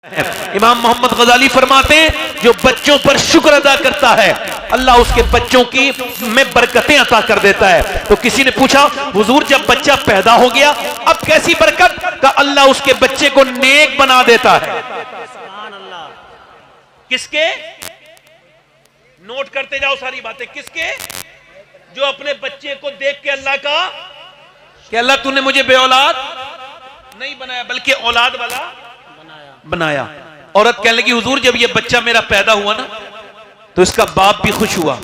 इमाम मोहम्मद गजाली फरमाते हैं, जो बच्चों पर शुक्र अदा करता है अल्लाह उसके बच्चों की में बरकतें अता कर देता है। तो किसी ने पूछा, हुजूर जब बच्चा पैदा हो गया अब कैसी बरकत? का अल्लाह उसके बच्चे को नेक बना देता है। किसके? नोट करते जाओ सारी बातें। किसके? जो अपने बच्चे को देख के अल्लाह का कि अल्लाह तूने मुझे बेऔलाद नहीं बनाया बल्कि औलाद वाला बनाया। औरत कहने लगी, हुजूर जब ये बच्चा मेरा पैदा हुआ ना तो इसका बाप भी खुश हुआ,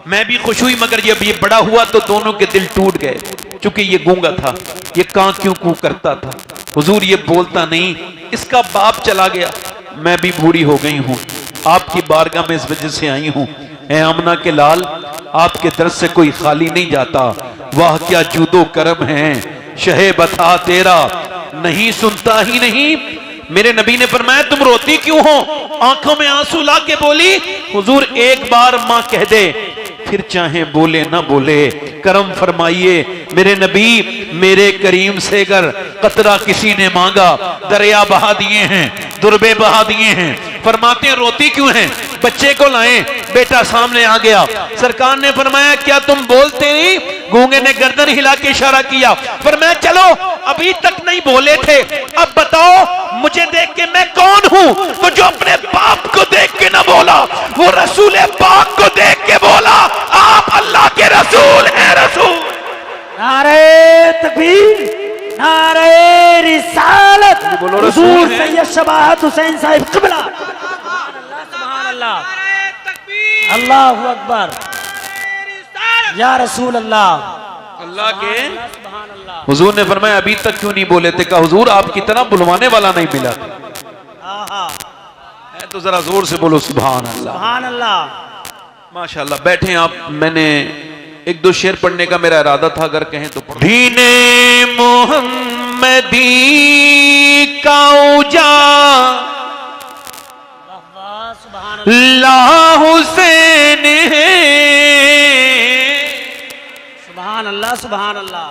मैं भी खुश हुई, मगर जब ये बड़ा हुआ तो दोनों के दिल टूट गए। चूंकि ये गूंगा था, ये कां क्यों कू करता था, हुजूर ये बोलता नहीं, इसका बाप चला गया, मैं भी बूढ़ी हो गई हूं, आपकी बारगाह में इस वजह से आई हूं। ऐ आमना के लाल, आपके दर से कोई खाली नहीं जाता, वाह क्या जूदो करम है, शहे बता तेरा नहीं सुनता ही नहीं। मेरे नबी ने फरमाया, तुम रोती क्यों हो? आंखों में आंसू ला के बोली, हुजूर एक बार मां कह दे, फिर चाहे बोले ना बोले, करम फरमाइए मेरे नबी, मेरे करीम से अगर कतरा किसी ने मांगा, दरिया बहा दिए हैं, दुर्बे बहा दिए हैं। फरमाते हैं, रोती क्यों हैं? बच्चे को लाएं, बेटा सामने आ गया। सरकार ने फरमाया, क्या तुम बोलते नहीं? गूंगे ने गर्दन हिला के इशारा किया। फरमाया, चलो अभी तक नहीं बोले थे, अब बताओ मुझे देख के मैं कौन हूं? तो जो अपने बाप को देख के ना बोला, वो रसूल पाक को देख के बोला, आप अल्लाह के रसूल हैं। रसूल। नारे तकबीर, नारे रिसालत, हुजूर सैयद शबाहत हुसैन साहिब क़िबला। सुभान अल्लाह, अल्लाहु अकबर, या रसूल अल्लाह। अल्लाह के हुजूर ने फरमाया, अभी तक क्यों नहीं बोले थे? कहा, हुजूर आपकी तरह बुलवाने वाला नहीं मिला। तो जरा जोर से बोलो सुभान अल्लाह। सुभान अल्लाह। माशाअल्लाह। बैठे आप, मैंने एक दो शेर पढ़ने का मेरा इरादा था, अगर कहें तो दीने मोहम्मदी का उजा ला हुसैन है। सुभान अल्लाह, सुभान अल्लाह।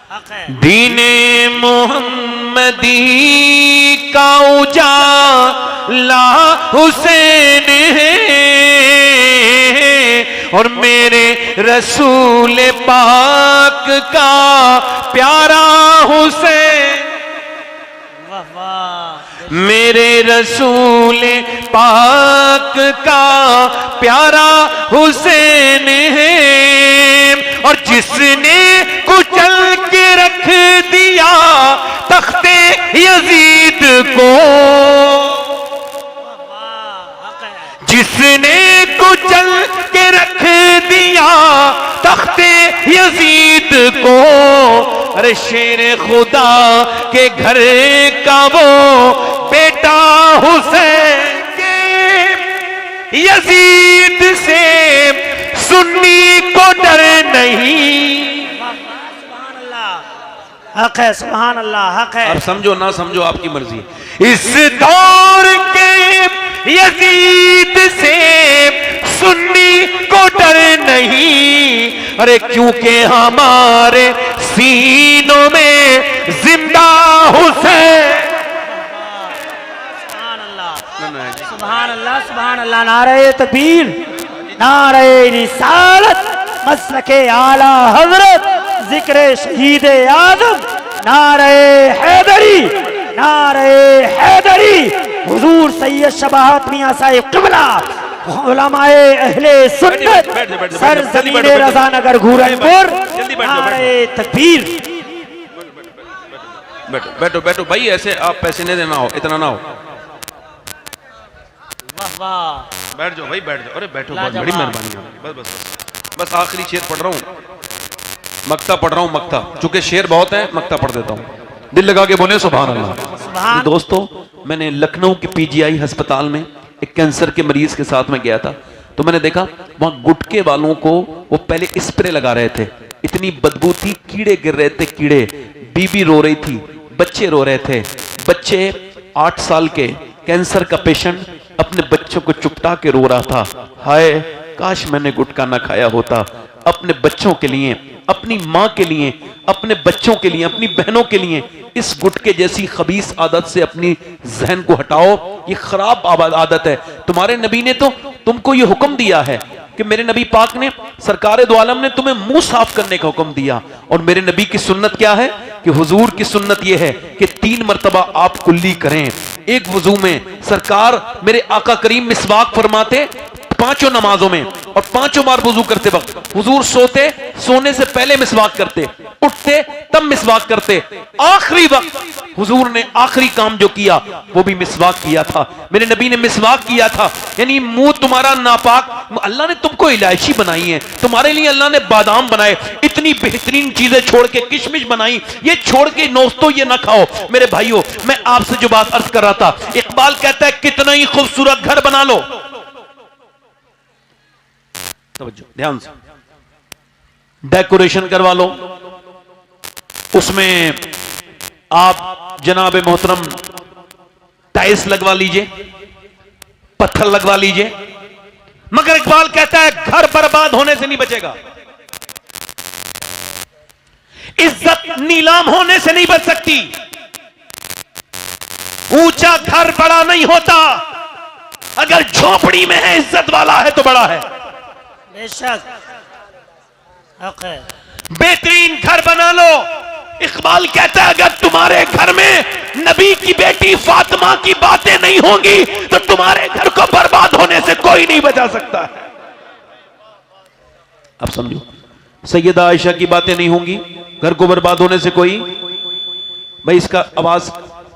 हक है। दीने मोहम्मदी का उजा ला हुसैन है, और मेरे रसूल पाक का प्यारा हुसैन, मेरे रसूल पाक का प्यारा हुसैन है, और जिसने कुचल के रख दिया तख्ते यजीद को, जिसने कुचल के रख दिया तख्ते यजीद को, अरे शेर खुदा के घर का वो बेटा हुसैन के, यजीद से सुन्नी को डर नहीं। हक है, सुभान अल्लाह, हक है। अब समझो ना समझो आपकी मर्जी। इस दौर के यजीद से सुन्नी को डर नहीं, अरे क्योंकि हमारे सीनों में जिंदा हुसैन। सुभान अल्लाह, सुभान अल्लाह, सुभान अल्लाह। नारे तकबीर, नारे रिसालत, मसलके आला हजरत, जिक्र शहीद आजम, नारे हैदरी, नारे हैदरी, हुजूर सैयद शबाहत मियां साहिब क़िबला, उलमाए अहले सुन्नत, सर ज़मीन रज़ा नगर घूरनपुर। नारे तकबीर। बैठो बैठो बैठो भाई, ऐसे आप पैसे नहीं देना हो, इतना ना हो। वाह वाह, बैठ जाओ भाई, बैठ जाओ। अरे बैठो, बहुत बड़ी मेहरबानी। बस बस बस आखिरी शेर पढ़ रहा हूँ, मक्ता पढ़ रहा हूँ, मक्ता, चूंकि शेर बहुत है, मक्ता पढ़ देता हूँ। दिल लगा के बोले सुभान अल्लाह। दोस्तों, मैंने लखनऊ के पीजीआई अस्पताल में एक कैंसर के मरीज के साथ में गया था, तो मैंने देखा वहां गुटके वालों को वो पहले स्प्रे लगा रहे थे, इतनी बदबू थी, कीड़े गिर रहे थे, कीड़े, बीबी रो रही थी, बच्चे रो रहे थे। बच्चे 8 साल के कैंसर का पेशेंट अपने बच्चों को चुपटा के रो रहा था, हाय काश मैंने गुटखा ना खाया होता, अपने बच्चों के लिए अपनी मां के लिए, अपने बच्चों के लिए, अपनी बहनों के लिए इस गुटके जैसी खबीस आदत से अपनी जहन को हटाओ। ये खराब आदत है। तुम्हारे नबी ने तो तुमको ये हुक्म दिया है कि मेरे नबी पाक ने, सरकार दो आलम ने तुम्हें मुंह साफ करने का हुक्म दिया। और मेरे नबी की सुन्नत क्या है कि हुजूर की सुन्नत यह है कि 3 मरतबा आप कुल्ली करें। एक वजू में सरकार मेरे आका करीम मिसवाक फरमाते 5 नमाजों में, और 5 बार वजू करते वक्त हुजूर सोने से पहले मिसवाक करते, उठते तब मिसवाक करते, आखिरी वक्त हुजूर ने आखिरी काम जो किया वो भी मिसवाक किया था। मेरे नबी ने मिसवाक किया था। यानी मुंह तुम्हारा नापाक, अल्लाह ने तुमको इलायची बनाई है, तुम्हारे लिए अल्लाह ने बादाम बनाए, इतनी बेहतरीन चीजें छोड़ के किशमिश बनाई, ये छोड़ के दोस्तों ये ना खाओ। मेरे भाइयों, मैं आपसे जो बात अर्ज कर रहा था, इकबाल कहता है कितना ही खूबसूरत घर बना लो, ध्यान से डेकोरेशन करवा लो, उसमें आप जनाब मोहतरम टाइल्स लगवा लीजिए, पत्थर लगवा लीजिए, मगर इकबाल कहता है घर बर्बाद होने से नहीं बचेगा, इज्जत नीलाम होने से नहीं बच सकती। ऊंचा घर बड़ा नहीं होता, अगर झोपड़ी में है इज्जत वाला है तो बड़ा है। बेशक हक है। बेहतरीन घर बना लो। इकबाल कहता है अगर तुम्हारे घर में नबी की बेटी फातिमा की बातें नहीं होंगी तो तुम्हारे घर को बर्बाद होने से कोई नहीं बचा सकता है। अब समझो, सैयदा आयशा की बातें नहीं होंगी, घर को बर्बाद होने से कोई। भाई इसका आवाज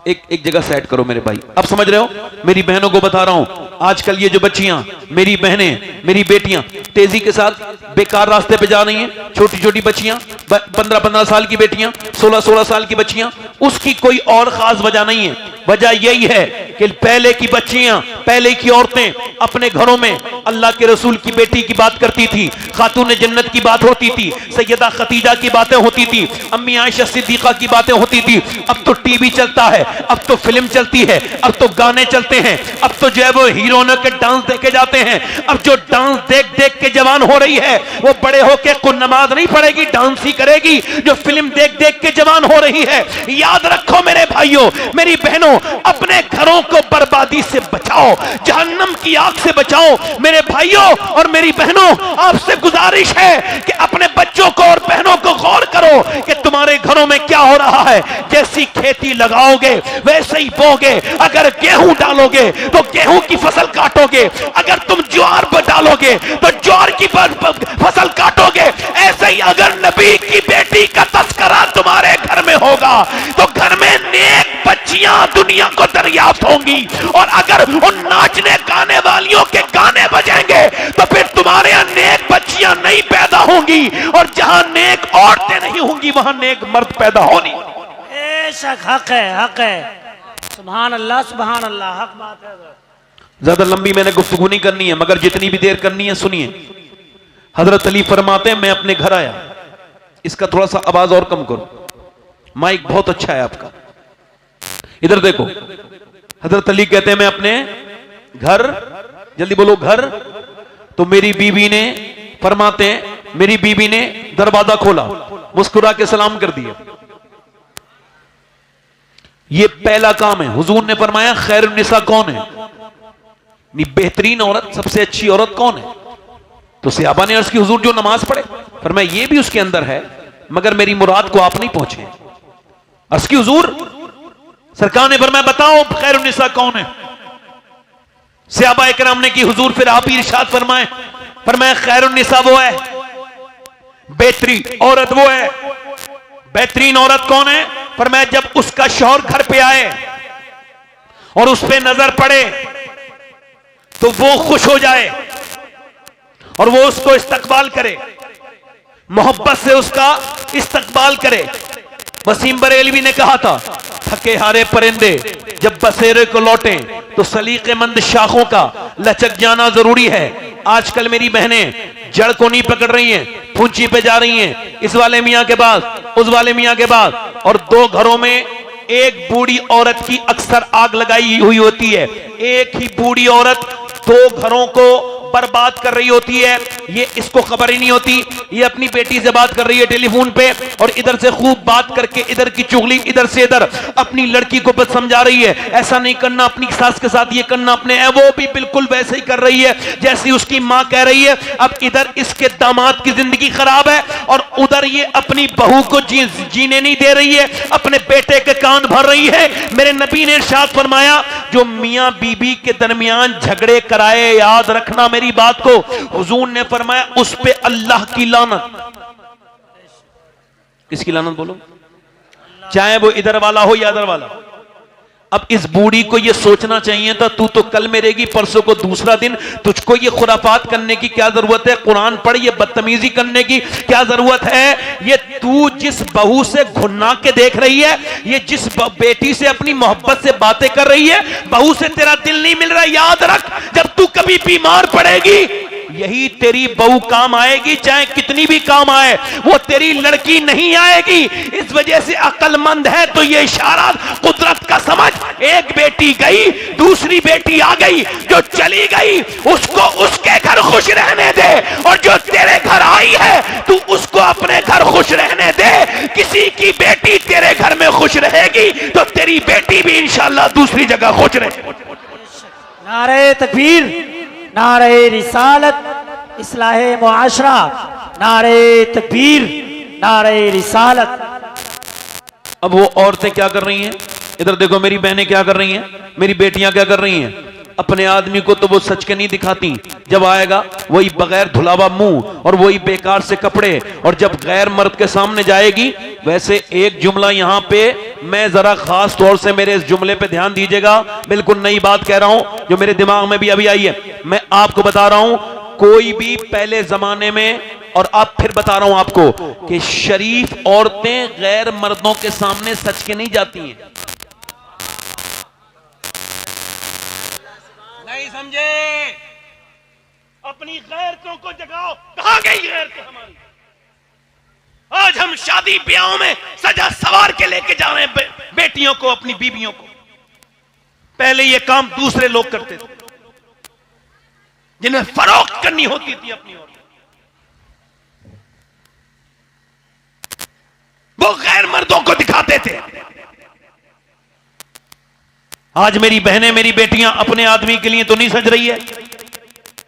एक जगह सेट करो मेरे भाई। अब समझ रहे हो? मेरी बहनों को बता रहा हूं, आजकल ये जो बच्चियां, मेरी बहनें, मेरी बेटियां तेजी के साथ बेकार रास्ते पे जा रही हैं। छोटी छोटी बच्चियां, 15-15 साल की बेटियां, 16-16 साल की बच्चियां, उसकी कोई और खास वजह नहीं है। वजह यही है कि पहले की बच्चियां, पहले की औरतें अपने घरों में अल्लाह के रसूल की बेटी की बात करती थी, खातून जन्नत की बात होती थी, सैयदा खतीजा की बातें होती थी, अम्मी आयशा सिद्दीका की बातें होती थी। अब तो टीवी चलता है, अब तो फिल्म चलती है, अब तो गाने चलते हैं, अब तो जो है वो हीरोइनों के डांस देखे जाते हैं। अब जो डांस देख देख के जवान हो रही है वो बड़े होके कोई नमाज नहीं पढ़ेगी, डांस ही करेगी। जो फिल्म देख देख के जवान हो रही है, याद रखो मेरे भाइयों, मेरी बहनों, अपने घरों को बर्बादी से बचाओ, जहन्नम की आग से बचाओ। मेरे भाइयों और मेरी बहनों, आपसे गुजारिश है कि अपने बच्चों को और बहनों को गौर करो कि तुम्हारे घरों में क्या हो रहा है। जैसी खेती लगाओगे वैसे ही बोगे। अगर गेहूं डालोगे तो गेहूं की फसल काटोगे, अगर तुम ज्वार डालोगे तो ज्वार की फसल काटोगे। ऐसे ही अगर नबी की बेटी का तस्करा तुम्हारे घर में होगा तो घर में नेक बच्चियां दुनिया को दरियाफ्त होंगी। और अगर उन नाचने गाने वालियों के गाने बजेंगे तो फिर तुम्हारे यहां नेक बच्चियां नहीं पैदा होंगी, और जहां नेक औरतें नहीं होंगी वहां नेक मर्द पैदा होनी। बेशक हक है, हक है। सुभान अल्लाह, सुभान अल्लाह, हक बात है। ज्यादा लंबी मैंने गुफ्तगू नहीं करनी है, मगर जितनी भी देर करनी है सुनिए। हजरत अली फरमाते हैं मैं अपने घर आया, इसका थोड़ा सा आवाज और कम करो, माइक बहुत अच्छा है आपका। इधर देखो, हजरत अली कहते हैं मैं अपने घर, जल्दी बोलो घर। तो मेरी बीवी ने, फरमाते हैं मेरी बीवी ने दरवाजा खोला, मुस्कुरा के सलाम कर दिया। ये पहला काम है। हुजूर ने फरमाया खैरुन निसा कौन है, बेहतरीन औरत, सबसे अच्छी औरत कौन है? तो सहाबा ने अर्ज की हुजूर जो नमाज पढ़े। फरमाया ये भी उसके अंदर है, मगर मेरी मुराद को आप नहीं पहुंचे। अर्ज की हुजूर, सरकार ने फरमाया बताओ खैरुन निसा कौन है? सहाबा इकराम ने की हुजूर फिर आप ही इरशाद फरमाए। फरमाया खैरुन निसा वो है, बेहतरीन औरत वो है। बेहतरीन औरत कौन है? फरमाया जब उसका शौहर घर पे आए और उस पे नजर पड़े तो वो खुश हो जाए और वो उसको इस्तकबाल करे, मोहब्बत से उसका इस्तकबाल करे। वसीम बरेलवी ने कहा था थके हारे परिंदे जब बसेरे को लौटें तो सलीकेमंद शाखों का लचक जाना जरूरी है। आजकल मेरी बहनें जड़ को नहीं पकड़ रही हैं, फूंची पे जा रही हैं, इस वाले मियां के बाद उस वाले मियां के बाद, और 2 घरों में एक बूढ़ी औरत की अक्सर आग लगाई हुई होती है। एक ही बूढ़ी औरत 2 घरों को बर्बाद कर रही होती है, ये इसको खबर ही नहीं होती। ये अपनी बेटी से बात कर रही है टेलीफोन पे और इधर से खूब बात करके इधर की चुगली इधर से इधर अपनी लड़की को बस समझा रही है, ऐसा नहीं करना, अपनी सास के साथ ये करना, अपने वो भी बिल्कुल वैसे ही कर रही है जैसी उसकी मां कह रही है। अब इधर इसके दामाद की जिंदगी खराब है और उधर ये अपनी बहू को जीने नहीं दे रही है, अपने बेटे के कान भर रही है। मेरे नबी ने इरशाद फरमाया, जो मियां बीबी के दरमियान झगड़े कराए, याद रखना मेरी बात को, हुजूर ने फरमाया उस पे अल्लाह की लानत। किसकी लानत बोलो? चाहे वो इधर वाला हो या इधर वाला। अब इस बूढ़ी को ये सोचना चाहिए था, तू तो कल मरेगी, परसों को दूसरा दिन, तुझको ये खुराफात करने की क्या जरूरत है? कुरान पढ़, ये बदतमीजी करने की क्या जरूरत है? ये तू जिस बहू से घुन्ना के देख रही है, ये जिस बेटी से अपनी मोहब्बत से बातें कर रही है, बहू से तेरा दिल नहीं मिल रहा, याद रख, जब तू कभी बीमार पड़ेगी यही तेरी बहू काम आएगी, चाहे कितनी भी काम आए, वो तेरी लड़की नहीं आएगी। इस वजह से अक्लमंद है तो ये इशारा कुदरत का समझ, एक बेटी गई, दूसरी बेटी आ गई, जो चली गई उसको उसके घर खुश रहने दे, और जो तेरे घर आई है तू उसको अपने घर खुश रहने दे। किसी की बेटी तेरे घर में खुश रहेगी तो तेरी बेटी भी इंशाअल्लाह दूसरी जगह खुश रहेगी। नारे तकबीर, नारे रिसालत, इस्लाहे मुआशरा, नारे तकबीर, नारे रिसालत। अब वो औरतें क्या कर रही हैं? इधर देखो, मेरी बहनें क्या कर रही हैं, मेरी बेटियां क्या कर रही हैं? अपने आदमी को तो वो सच के नहीं दिखाती, जब आएगा वही बगैर धुलावा मुंह और वही बेकार से कपड़े, और जब गैर मर्द के सामने जाएगी, वैसे एक जुमला यहां पे मैं जरा खास तौर से मेरे इस जुमले पे ध्यान दीजिएगा, बिल्कुल नई बात कह रहा हूं जो मेरे दिमाग में भी अभी आई है। मैं आपको बता रहा हूं, कोई भी पहले जमाने में, और अब फिर बता रहा हूं आपको, कि शरीफ औरतें गैर मर्दों के सामने सच के नहीं जाती हैं। नहीं समझे? अपनी गैरतों को जगाओ। कहां गई गैरतें हमारी? आज हम शादी ब्याहों में सजा सवार के लेके जा रहे हैं बेटियों को, अपनी बीबियों को। पहले ये काम दूसरे लोग करते थे, जिन्हें फरोख्त करनी होती थी अपनी औरत, वो गैर मर्दों को दिखाते थे। आज मेरी बहनें, मेरी बेटियां अपने आदमी के लिए तो नहीं सज रही है।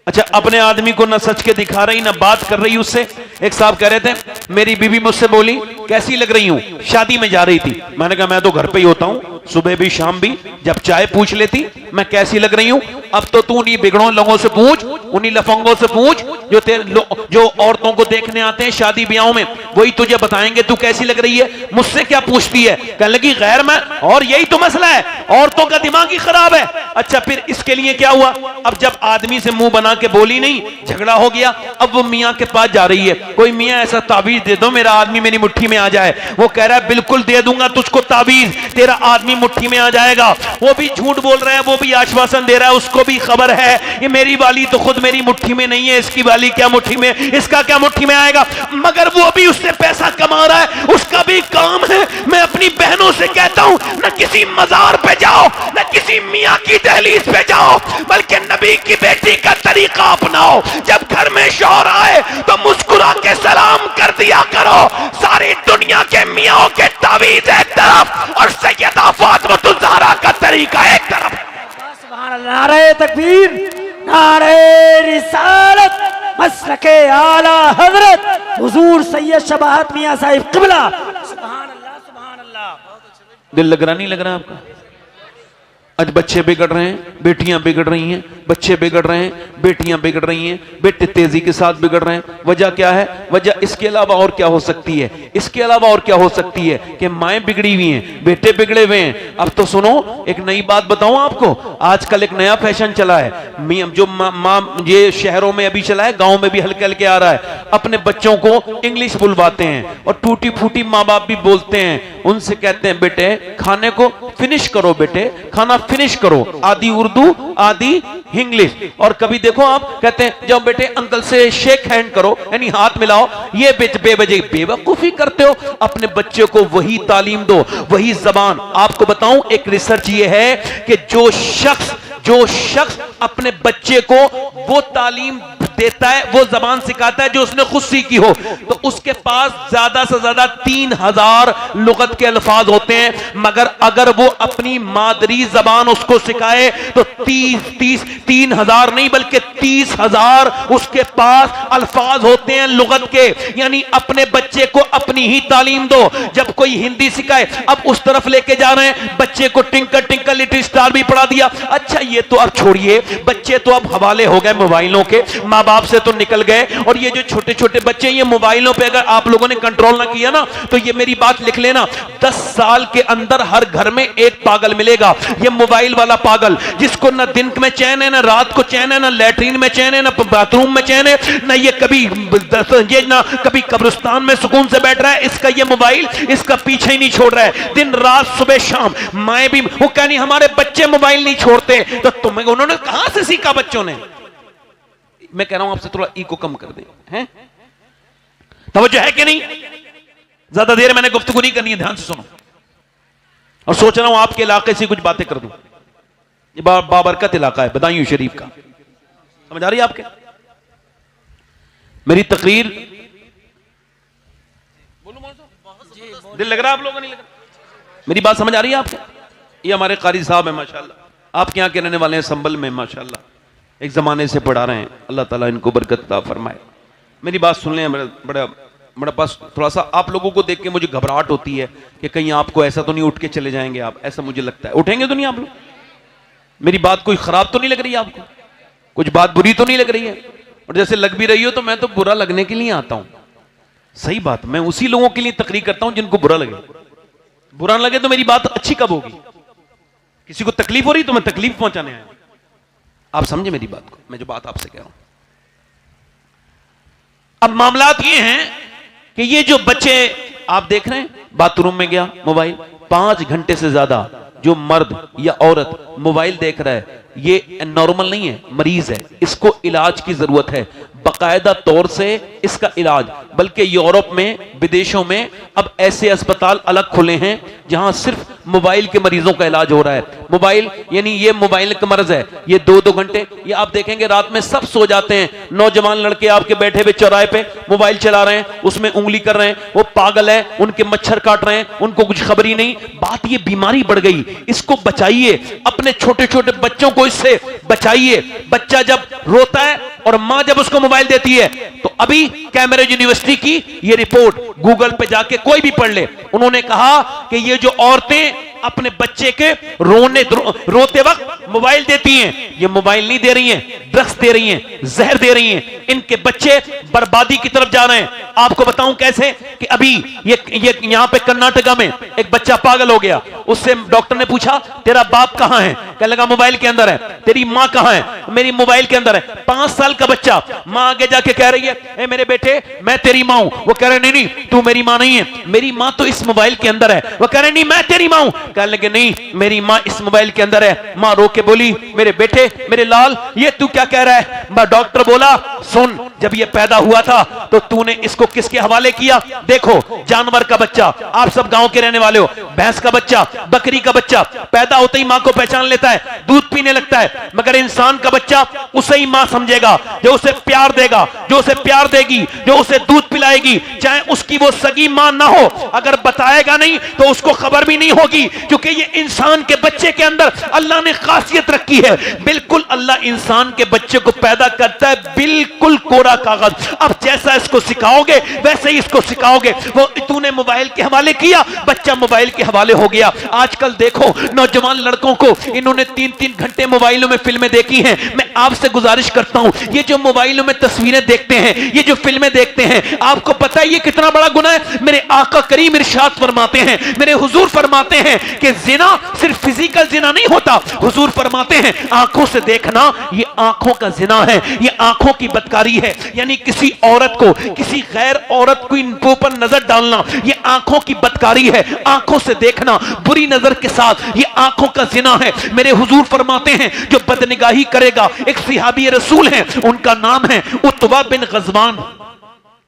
अच्छा, अपने आदमी को ना सच के दिखा रही, ना बात कर रही उससे। एक साहब कह रहे थे, मेरी बीवी मुझसे बोली, कैसी लग रही हूं? शादी में जा रही थी। मैंने कहा मैं तो घर पे ही होता हूं, सुबह भी शाम भी, जब चाय पूछ लेती मैं कैसी लग रही हूं। अब तो तू उन्हीं बिगड़ों लोगों से पूछ, उन्हीं लफंगों से पूछ जो औरतों को देखने आते हैं शादी ब्याहों में, वही तुझे बताएंगे तू कैसी लग रही है। मुझसे क्या पूछती है? कहने लगी गैर मैं, और यही तो मसला है, औरतों का दिमाग ही खराब है। अच्छा, फिर इसके लिए क्या हुआ? अब जब आदमी से मुंह बना के बोली नहीं, झगड़ा हो गया, अब वो मियां के पास जा रही है, कोई मियां ऐसा ताबीज दे दो मेरा आदमी मेरी मुट्ठी में आ जाए। वो कह रहा है बिल्कुल दे दूंगा तुझको ताबीज, तेरा आदमी मुट्ठी में आ जाएगा। वो भी झूठ बोल रहा है, वो भी आश्वासन दे रहा है, उसको भी खबर है ये मेरी वाली तो खुद मेरी मुट्ठी में नहीं है, इसकी वाली क्या मुट्ठी में, इसका क्या मुट्ठी में आएगा। मगर वो भी उससे पैसा कमा रहा है, उसका भी काम है। मैं अपनी बहनों से कहता हूं, न किसी मजार पे जाओ, न किसी मियां की दहलीज पे जाओ, बल्कि नबी की बेटी का तरीका अपनाओ। जब घर में शौहर आए तो मुस्कुरा के सलाम कर दिया करो। सारी दुनिया के मियां के तावीज एक तरफ और सैयदा फातिमा ज़हरा का तरीका एक तरफ। सुभान अल्लाह, नारे तकबीर, नारे रिसालत, मसलके आला हजरत हुजूर सैयद शबाहत मियां साहिब क़िबला। सुभान अल्लाह, सुभान अल्लाह। दिल लग रहा नहीं लग रहा आपका? आज बच्चे बिगड़ रहे हैं, बेटियां बिगड़ रही हैं, बच्चे बिगड़ रहे हैं, बेटियां बिगड़ रही हैं, बेटे तेजी के साथ बिगड़ रहे हैं। वजह क्या है? वजह इसके अलावा और क्या हो सकती है? इसके अलावा और क्या हो सकती है कि माएं बिगड़ी हुई हैं, बेटे बिगड़े हुए हैं। अब तो सुनो, एक नई बात बताऊं आपको, आजकल एक नया फैशन चला है, जो ये शहरों में अभी चला है, गांव में भी हल्के हल्के आ रहा है। अपने बच्चों को इंग्लिश बुलवाते हैं और टूटी फूटी माँ बाप भी बोलते हैं, उनसे कहते हैं बेटे खाने को फिनिश करो, बेटे खाना फिनिश करो, आधी उर्दू आधी इंग्लिश। और कभी देखो आप कहते हैं जाओ बेटे अंकल से शेक हैंड करो, यानी हाथ मिलाओ। ये बेवजह बेवकूफी करते हो। अपने बच्चे को वही तालीम दो, वही जबान। आपको बताऊं, एक रिसर्च ये है कि जो शख्स जो शख्स अपने बच्चे को वो तालीम देता है, वो जबान सिखाता है जो उसने खुद सीखी हो, तो उसके पास ज्यादा से ज्यादा 3000 लुगत के अल्फाज होते हैं, मगर अगर वो अपनी मादरी जबान उसको सिखाए तो 3000 नहीं बल्कि 30,000 उसके पास अल्फाज होते हैं लुगत के। यानी अपने बच्चे को अपनी ही तालीम दो। जब कोई हिंदी सिखाए, अब उस तरफ लेके जा रहे हैं, बच्चे को टिंकल टिंकल लिटिल स्टार भी पढ़ा दिया। अच्छा ये तो अब छोड़िए, बच्चे तो अब हवाले हो गए मोबाइलों के, माँ बाप से तो निकल गए, और ये जो छोटे छोटे बच्चे ये मोबाइलों पे अगर आप लोगों ने कंट्रोल ना किया ना, तो ये मेरी बात लिख लेना, 10 साल के अंदर हर घर में एक पागल मिलेगा, ये मोबाइल वाला पागल, जिसको ना दिन में चैन है, ना रात को चैन है, ना लैट्रीन में चैन है, ना बाथरूम में चैन है, ना ये कभी ये ना कभी कब्रिस्तान में सुकून से बैठ रहा है। इसका ये मोबाइल इसका पीछे ही नहीं छोड़ रहा है, दिन रात सुबह शाम। मैं भी वो कहनी हमारे बच्चे मोबाइल नहीं छोड़ते, तो तुम्हें उन्होंने कहां से सीखा बच्चों ने? मैं कह रहा हूं आपसे थोड़ा ईगो कम कर दे, हैं? तवज्जो है कि नहीं? ज्यादा देर मैंने गुफ्तगू नहीं करनी है, ध्यान से सुनो। और सोच रहा हूं आपके इलाके से कुछ बातें कर दूं। ये बाबरकत इलाका है बदायूं शरीफ का, समझ आ रही है आपके? मेरी तकरीर दिल लग रहा है आप लोगों को? नहीं लग रहा? मेरी बात समझ आ रही है आपको? ये हमारे कारी साहब हैं माशाल्लाह, आपके यहाँ के रहने वाले हैं, संभल में माशाल्लाह, एक ज़माने से पढ़ा रहे हैं। अल्लाह ताला इनको बरकत अता फरमाए। मेरी बात सुन लें, बड़ा पास थोड़ा सा आप लोगों को देख के मुझे घबराहट होती है कि कहीं आपको ऐसा तो नहीं उठ के चले जाएंगे आप, ऐसा मुझे लगता है। उठेंगे तो नहीं आप लोग? मेरी बात कोई ख़राब तो नहीं लग रही है आपको? कुछ बात बुरी तो नहीं लग रही है? और जैसे लग भी रही हो तो मैं तो बुरा लगने के लिए आता हूँ। सही बात, मैं उसी लोगों के लिए तकरीर करता हूँ जिनको बुरा लगे। बुरा न लगे तो मेरी बात अच्छी कब होगी? किसी को तकलीफ हो रही तो मैं तकलीफ पहुंचाने आया। आप समझे मेरी बात को, मैं जो बात आपसे कह रहा हूं। अब मामलात ये हैं कि ये जो बच्चे आप देख रहे हैं, बाथरूम में गया मोबाइल, 5 घंटे से ज्यादा जो मर्द या औरत मोबाइल देख रहा है, ये नॉर्मल नहीं है, मरीज है। इसको इलाज की जरूरत है, बाकायदा तौर से इसका इलाज। बल्कि यूरोप में, विदेशों में अब ऐसे अस्पताल अलग खुले हैं जहां सिर्फ मोबाइल के मरीजों का इलाज हो रहा है। मोबाइल यानी ये मोबाइल का मर्ज है, ये 2-2 घंटे, ये आप देखेंगे रात में सब सो जाते हैं। नौजवान लड़के आपके बैठे हुए चौराहे पे मोबाइल चला रहे हैं, उसमें उंगली कर रहे हैं, वो पागल है, उनके मच्छर काट रहे हैं, उनको कुछ खबर ही नहीं। बात ये बीमारी बढ़ गई, इसको बचाइए, अपने छोटे छोटे बच्चों को इससे बचाइए। बच्चा जब रोता है और मां जब उसको मोबाइल देती है, तो अभी कैम्ब्रिज यूनिवर्सिटी की ये रिपोर्ट गूगल पे जाके कोई भी पढ़ ले, उन्होंने कहा कि ये जो औरतें अपने बच्चे के रोते वक्त मोबाइल देती हैं, ये मोबाइल नहीं दे रही हैं, ड्रग्स दे रही हैं, जहर दे रही हैं। इनके बच्चे बर्बादी की तरफ जा रहे हैं। आपको बताऊं कैसे कि अभी ये यहां पे कर्नाटका में एक बच्चा पागल हो गया। उससे डॉक्टर ने पूछा तेरा बाप कहां है? कहने लगा मोबाइल के अंदर है। तेरी मां कहां है? मेरी मोबाइल के अंदर है। 5 साल का बच्चा, मां आगे जाके कह रही है ए मेरे बेटे मैं तेरी मां हूं। वो कह रहे नहीं नहीं तू मेरी मां नहीं है, मेरी मां तो इस मोबाइल के अंदर है। वो कह रहे नहीं मैं तेरी मां हूं। कहने लगे नहीं मेरी मां इस मोबाइल के अंदर है। मां रो के बोली मेरे बेटे मेरे लाल ये तू क्या कह रहा है? डॉक्टर बोला सुन, जब ये पैदा हुआ था तो तूने इसको किसके हवाले किया? देखो जानवर का बच्चा, आप सब गांव के रहने वाले हो, भैंस का बच्चा, बकरी का बच्चा पैदा होते ही मां को पहचान लेता है, दूध पीने लगता है। मगर इंसान का बच्चा उसे ही मां समझेगा जो उसे प्यार देगा, जो उसे प्यार देगी, जो उसे दूध पिलाएगी, चाहे उसकी वो सगी मां ना हो। अगर बताएगा नहीं तो उसको खबर भी नहीं होगी, क्योंकि ये इंसान के बच्चे के अंदर अल्लाह ने खासियत रखी है। बिल्कुल अल्लाह इंसान के बच्चे को पैदा करता है बिल्कुल कोरा कागज। अब जैसा इसको सिखाओगे वैसे ही इसको सिखाओगे। वो तूने मोबाइल के हवाले किया, बच्चा मोबाइल के हवाले हो गया। आजकल देखो नौजवान लड़कों को इन्होंने 3-3 घंटे मोबाइलों में फिल्में देखी हैं। मैं आपसे गुजारिश करता हूं, ये जो मोबाइलों में तस्वीरें देखते हैं, ये जो फिल्में देखते हैं, आपको पता है ये कितना बड़ा गुनाह है? मेरे आका करीम इरशाद फरमाते हैं, मेरे हुजूर फरमाते हैं कि जिना सिर्फ फिजिकल जिना नहीं होता। हुजूर फरमाते हैं आंखों से देखना ये आंखों का जिना है, ये आंखों की बदकारी है। यानी किसी औरत को, किसी गैर औरत को इनके ऊपर नजर डालना ये आंखों की बदकारी है। आंखों से देखना बुरी नजर के साथ ये आंखों का जिना है। मेरे हुजूर फरमाते हैं जो बदनिगाही करेगा, एक सहाबी रसूल हैं, उनका नाम है उत्बा बिन गजवान।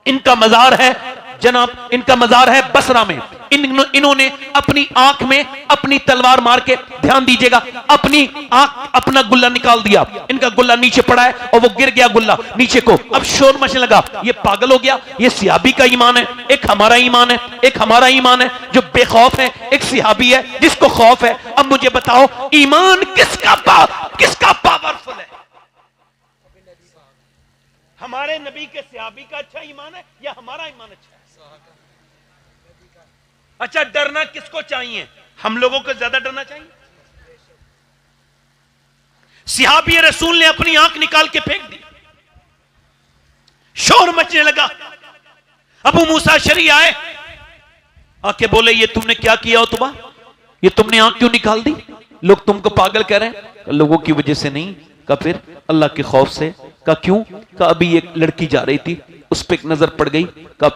इनका मजार है जनाब, इनका मजार है बसरा में। इन्होंने अपनी आंख में अपनी तलवार मार के, ध्यान दीजिएगा, अपनी आंख अपना गुल्ला निकाल दिया, इनका गुल्ला नीचे पड़ा है और वो गिर गया गुल्ला नीचे को। अब शोर मचने लगा, ये पागल हो गया, ये सिहाबी का ईमान है, एक हमारा ईमान है, एक हमारा ईमान है जो बेखौफ है, एक सिहाबी है जिसको खौफ है। अब मुझे बताओ ईमान किसका पावरफुल है? हमारे नबी के सिहाबी का अच्छा ईमान है या हमारा ईमान अच्छा है? अच्छा, डरना किसको चाहिए? हम लोगों को ज्यादा डरना चाहिए? सिहाबी रसूल ने अपनी आंख निकाल के फेंक दी, शोर मचने लगा। अबू मूसा अशरी आए, आके बोले ये तुमने क्या किया उतबा, ये तुमने आंख क्यों निकाल दी? लोग तुमको पागल कह रहे हैं। लोगों की वजह से नहीं, का फिर अल्लाह के खौफ से। का क्यों? का अभी एक लड़की जा रही थी, उस पर एक नजर पड़ गई। का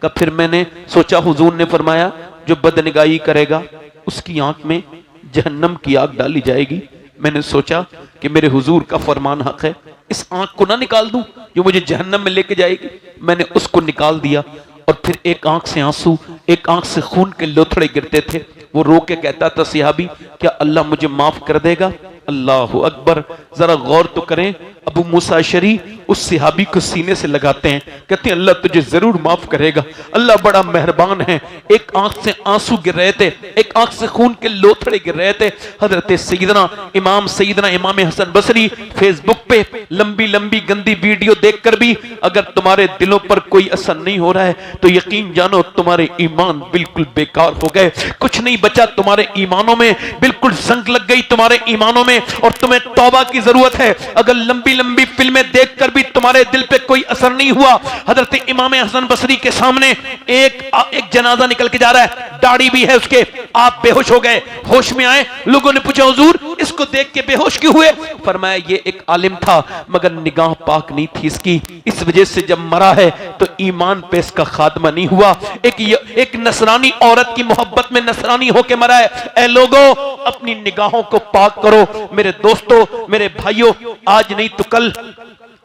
फिर मैंने सोचा, हुजूर ने फरमाया जो बदनिगाही करेगा उसकी आंख में जहन्नम की आग डाली जाएगी। मैंने सोचा कि मेरे हुजूर का फरमान हक है, इस आंख को ना निकाल दूं जो मुझे जहन्नम में लेके जाएगी। मैंने उसको निकाल दिया और फिर एक आंख से आंसू, एक आंख से खून के लोथड़े गिरते थे। वो रो के कहता था, सिहाबी क्या अल्लाह मुझे माफ कर देगा? अल्लाह अकबर। जरा गौर तो करें, अबू मूसा अशरी उस सिहाबी को सीने से लगाते हैं, कहते हैं अल्लाह तुझे जरूर माफ करेगा, अल्लाह बड़ा मेहरबान है। एक आंख से आंसू गिर रहे थे, एक आंख से खून के लोथड़े गिर रहे थे। हजरत सैयदना इमाम हसन बसरी फेसबुक पे लंबी लंबी गंदी वीडियो देखकर भी अगर तुम्हारे दिलों पर कोई असर नहीं हो रहा है तो यकीन जानो तुम्हारे ईमान बिल्कुल बेकार हो गए, कुछ नहीं बचा तुम्हारे ईमानों में, बिल्कुल जंग लग गई तुम्हारे ईमानों में और तुम्हें तौबा की जरूरत है। अगर लंबी लंबी फिल्में देखकर भी तुम्हारे दिल पे कोई असर नहीं हुआ। हजरत इमाम हसन बसरी के सामने एक जनाजा निकल के जा रहा है, दाढ़ी भी है उसके, आप बेहोश हो गए, होश में आए। लोगों ने पूछा हुजूर इसको देख के बेहोश क्यों हुए? फरमाया ये एक आलिम था मगर निगाह पाक नहीं थी इसकी, इस वजह से जब मरा है तो ईमान पे इसका खात्मा नहीं हुआ। एक नसरानी औरत की मोहब्बत में नसरानी होके मरा है। ऐ लोगों अपनी निगाहों को पाक करो। मेरे दोस्तों, मेरे भाइयों, आज नहीं तो कल,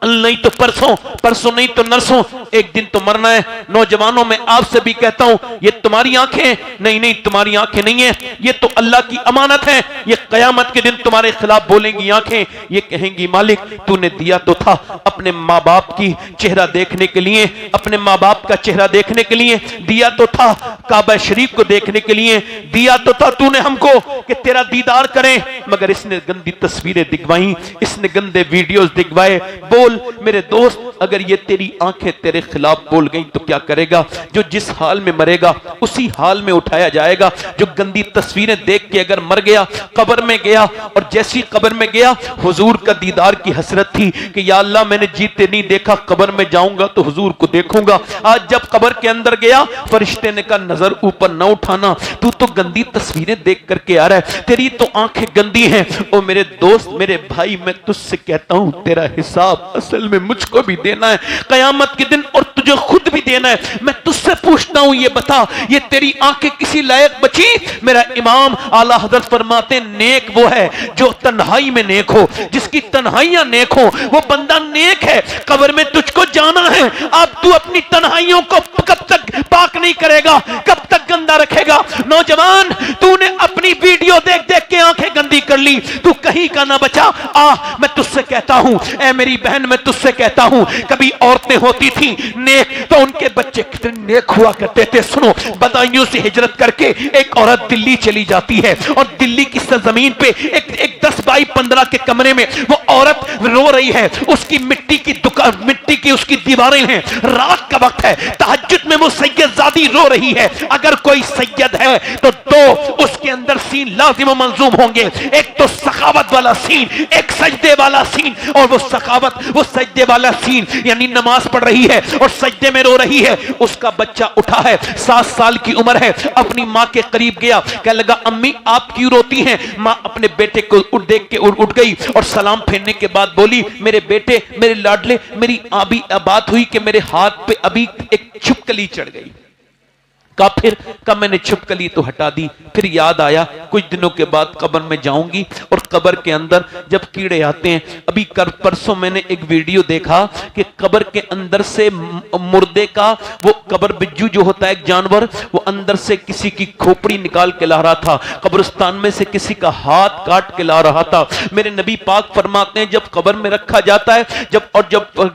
नहीं तो परसों, परसों नहीं तो नरसों, एक दिन तो मरना है। नौजवानों में आपसे भी कहता हूं, ये तुम्हारी आंखें नहीं, तुम्हारी आंखें नहीं है, ये तो अल्लाह की अमानत है। ये कयामत के दिन तुम्हारे खिलाफ बोलेंगी आंखें, ये कहेंगी मालिक तूने दिया तो था अपने माँ बाप की चेहरा देखने के लिए, अपने माँ बाप का चेहरा देखने के लिए दिया तो था, काबा शरीफ को देखने के लिए दिया तो था तूने हमको कि तेरा दीदार करें, मगर इसने गंदी तस्वीरें दिखवाई, इसने गंदे वीडियोस दिखवाए। बोल मेरे दोस्त, अगर ये तेरी आंखें तेरे खिलाफ बोल गई तो क्या करेगा? जो जिस हाल में मरेगा उसी हाल में उठाया जाएगा। जो गंदी तस्वीरें देख के अगर मर गया, कब्र में गया और जैसी कब्र में गया हुजूर का दीदार की हसरत थी कि या अल्लाह मैंने जीते नहीं देखा, कब्र में जाऊंगा तो हुजूर को देखूंगा। आज जब कब्र के अंदर गया फरिश्ते ने कहा नजर ऊपर न उठाना, तू तो गंदी तस्वीरें देख करके आ रहा है, तेरी तो आंखें गंदी हैं। ओ मेरे दोस्त, मेरे भाई, मैं तुझसे कहता हूं तेरा हिसाब असल में मुझको भी देना है कयामत के दिन और तुझे खुद भी देना है। मैं तुझसे पूछता हूं, ये बता ये तेरी आंखें किसी लायक बची? मेरा इमाम आला हजरत फरमाते नेक वो है जो तन्हाई में नेक हो, जिसकी तन्हाइयां नेक हो वो बंदा नेक है। कब्र में तुझको जाना है, अब तू अपनी तन्हाइयों को कब तक पाक नहीं करेगा, कब तक गंदा रखेगा? नौजवान, तूने अपनी वीडियो देख देख के आंखें गंदी कर ली, तू कहीं का ना बचा। मैं तुझसे कहता हूं, ऐ मेरी बहन, मैं तुझसे कहता हूं, कभी औरतें होती थी नेक तो उनके बच्चे कितने नेक हुआ करते थे। सुनो, बदायूं से हिजरत करके एक औरत दिल्ली चली जाती है और दिल्ली की सरजमीन पे एक 10 बाई 15 के कमरे में वो औरत रो रही है। उसकी मिट्टी की दुकान, मिट्टी की उसकी दीवारें हैं, रात का वक्त है, तहज्जुद में वो सैयदजादी रो रही है। अगर कोई सैयद है तो दो उसके अंदर सीन लाजिम व मंजूम होंगे, एक तो सखावत वाला सीन, एक सजदे वाला सीन। और वो सखावत, वो सजदे वाला सीन यानी नमाज पढ़ रही है और सजदे में रो रही है। उसका बच्चा उठा है, 7 साल की उम्र है, अपनी माँ के करीब गया, कहने लगा अम्मी आप क्यों रोती हैं? माँ अपने बेटे को देख के उठ गई और सलाम फेरने के बाद बोली मेरे बेटे, मेरे लाडले, मेरी अभी बात हुई कि मेरे हाथ पे अभी एक छिपकली चढ़ गई। काफिर का मैंने छिपकली तो हटा दी, फिर याद आया कुछ दिनों के बाद कब्र में जाऊंगी और कब्र के अंदर जब कीड़े आते हैं, अभी परसों मैंने एक वीडियो देखा कि कब्र के अंदर से मुर्दे का वो कब्र बिज्जू जो होता है एक जानवर, वो अंदर से किसी की खोपड़ी निकाल के ला रहा था, कब्रिस्तान में से किसी का हाथ काट के ला रहा था। मेरे नबी पाक फरमाते हैं जब कब्र में रखा जाता है, जब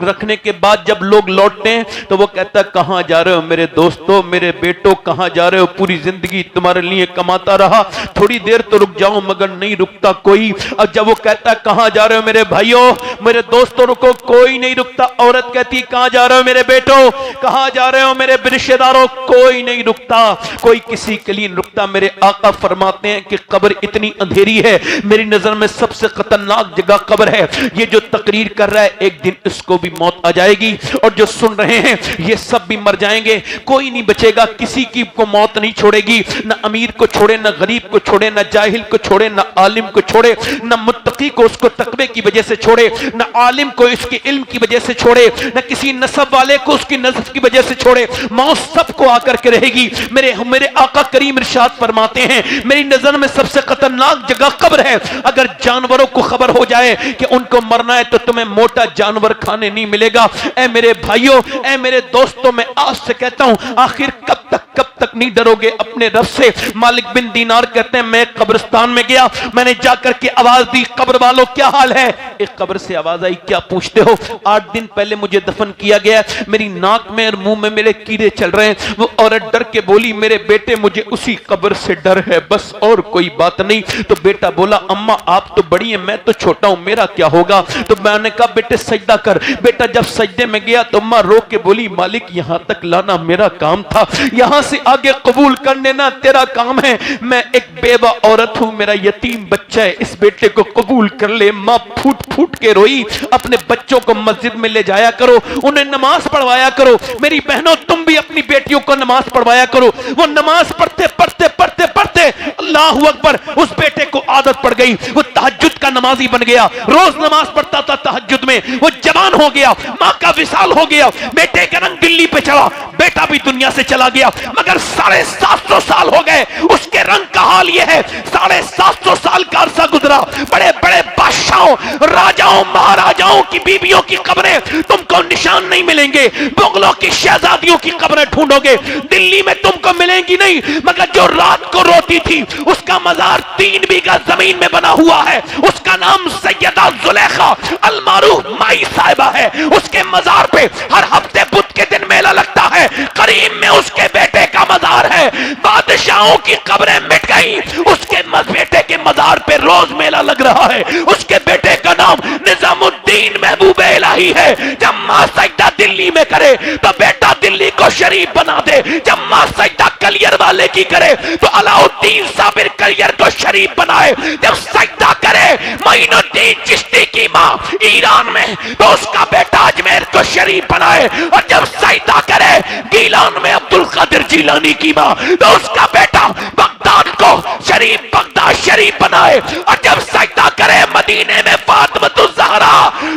रखने के बाद जब लोग लौटते हैं तो वो कहता है कहां जा रहे हो मेरे दोस्तों, मेरे बेटों, कहां जा रहे हो, पूरी जिंदगी तुम्हारे लिए कमाता रहा, थोड़ी देर तो रुक जाओ मगर नहीं रुकता कोई। और जब वो कहता है कहां जा रहे हो मेरे भाइयों, मेरे दोस्तों, रुको, कोई नहीं रुकता। औरत कहती कहां जा रहे हो मेरे बेटों, कहां जा रहे हो मेरे रिश्तेदारों, कोई नहीं रुकता, कोई किसी के लिए रुकता। मेरे आका फरमाते हैं कि कब्र इतनी अंधेरी है, मेरी नजर में सबसे खतरनाक जगह कब्र है। ये जो तकरीर कर रहा है एक दिन इसको भी मौत आ जाएगी, और जो सुन रहे हैं ये सब भी मर जाएंगे, कोई नहीं बचेगा, किसी की को मौत नहीं छोड़ेगी, न अमीर को छोड़े, न गरीब को छोड़े, न जाहिल को छोड़े, न आलिम को छोड़े, न मुत्तकी को उसको तकवे की वजह से छोड़े, न आलिम को इसके इल्म की वजह से छोड़े, न किसी नसब वाले को उसकी नसब की वजह से छोड़े, मौत सबको आकर के रहेगी। मेरे आका करीम इरशाद फरमाते हैं मेरी नजर में सबसे खतरनाक जगह कब्र है। अगर जानवरों को खबर हो जाए कि उनको मरना है तो तुम्हें मोटा जानवर खाने नहीं मिलेगा। ऐ मेरे भाइयों, ऐ मेरे दोस्तों, मैं आज से कहता हूं आखिर कब तक नहीं डरोगे अपने रब से। मालिक बिन दीनार कहते हैं मैं कब्रिस्तान में गया, मैंने जाकर के आवाज दी कब्र वालों क्या हाल है। एक कब्र से आवाज आई क्या पूछते हो, 8 दिन पहले मुझे दफन किया गया, मेरी नाक में और मुंह में मेरे कीड़े चल रहे हैं। वो औरत डर के बोली मेरे बेटे मुझे उसी कब्र से डर है, बस और कोई बात नहीं। तो बेटा बोला अम्मा आप तो बड़ी है, मैं तो छोटा हूं, मेरा क्या होगा। तो मैंने कहा बेटे सजदा कर। बेटा जब सजदे में गया तो अम्मा रो के बोली मालिक यहां तक लाना मेरा काम था, यहां से आगे कबूल कर लेना तेरा काम है। मैं एक बेवा औरत हूं, मेरा यतीम बच्चा है, इस बेटे को कबूल कर ले। मां फूट फूट के रोई। अपने बच्चों को मस्जिद में ले जाया करो, उन्हें नमाज पढ़वाया करो। मेरी बहनों तुम भी अपनी बेटियों को नमाज पढ़वाया करो। वो नमाज पढ़ते पढ़ते पढ़ते पढ़ते अल्लाहू अकबर, उस बेटे को आदत पड़ गई, वो तहज्जुद का नमाजी बन गया, रोज नमाज पढ़ता था तहज्जुद में। वो जवान हो गया, मां का विसाल हो गया, बेटे का रंग दिल्ली पे चढ़ा, बेटा भी दुनिया से चला गया। मगर 750 साल हो गए, उसके रंग का हाल यह है। 750 साल का अरसा गुजरा, बड़े बड़े बादशाहों, राजाओं, महाराजाओं की बीवियों की कब्रें तुमको निशान नहीं मिलेंगे। मुगलों की शहजादियों की कब्रें ढूंढोगे, दिल्ली में तुमको मिलेंगी नहीं। मगर जो रात को रोती थी उसका मजार 3 बीघा जमीन में बना हुआ है, उसका नाम सैयदा जुलेखा अलमारूफ माई साहिबा है। उसके मजार पे हर हफ्ते बुध के दिन मेला लगता है। करीम में उसके बेटे का मजार है। बादशाहों की कब्रें मिट गई, उसके बेटे के मजार पे रोज मेला लग रहा है। उसके बेटे का नाम निजामुद्दीन महबूब इलाही है। जब मां सजदा दिल्ली में करे तो बेटा दिल्ली को शरीफ बना दे। जब मां सजदा कलियर वाले की करे तो अलाउद्दीन साबिर कलियर को शरीफ बनाए। जब सजदा करे मोइनुद्दीन चिश्ती की मां ईरान में तो उसका बेटा अजमेर को शरीफ बनाए। और जब सजदा करे गीलान में अब्दुल कादिर जिलानी की मां तो उसका बेटा बगदाद को शरीफ, बगदाद शरीफ बनाए। और जब सजदा करे मदीने में फातिमतुज ज़हरा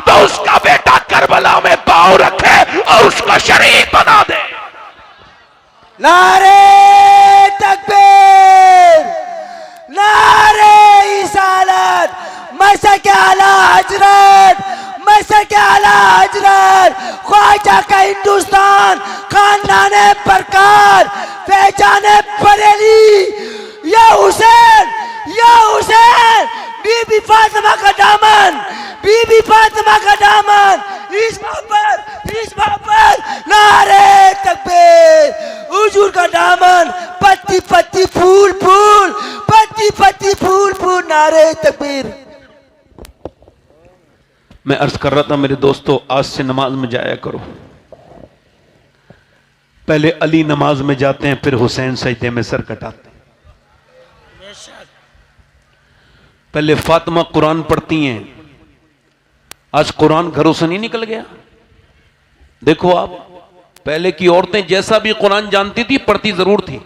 तो उसका बेटा करबला में पांव रखे और उसका शरीफ बना दे। नारे तकबीर, नारे रिसालत, मशक आला हजरत, मशक आला हजरत, ख्वाजा का हिंदुस्तान, खानदाने परकार, फैजाने बरेली, या हुसैन, या हुसैन, बीबी फातिमा का दामन, बीबी फातिमा का दामन, इस पर नारे तकबीर, हुजूर का दामन, पत्ती पत्ती फूल फूल, पत्ती पत्ती फूल फूल, नारे तकबीर। मैं अर्ज कर रहा था मेरे दोस्तों आज से नमाज में जाया करो। पहले अली नमाज में जाते हैं, फिर हुसैन सजदे में सर कटाते हैं। पहले फातिमा कुरान पढ़ती हैं, आज कुरान घरों से नहीं निकल गया। देखो आप, पहले की औरतें जैसा भी कुरान जानती थी पढ़ती जरूर थी।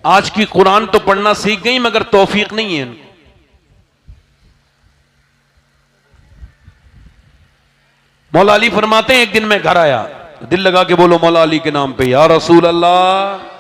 आज की कुरान तो पढ़ना सीख गई मगर तौफीक नहीं है। मौला अली फरमाते हैं एक दिन मैं घर आया, दिल लगा के बोलो मौला अली के नाम पे या रसूल अल्लाह।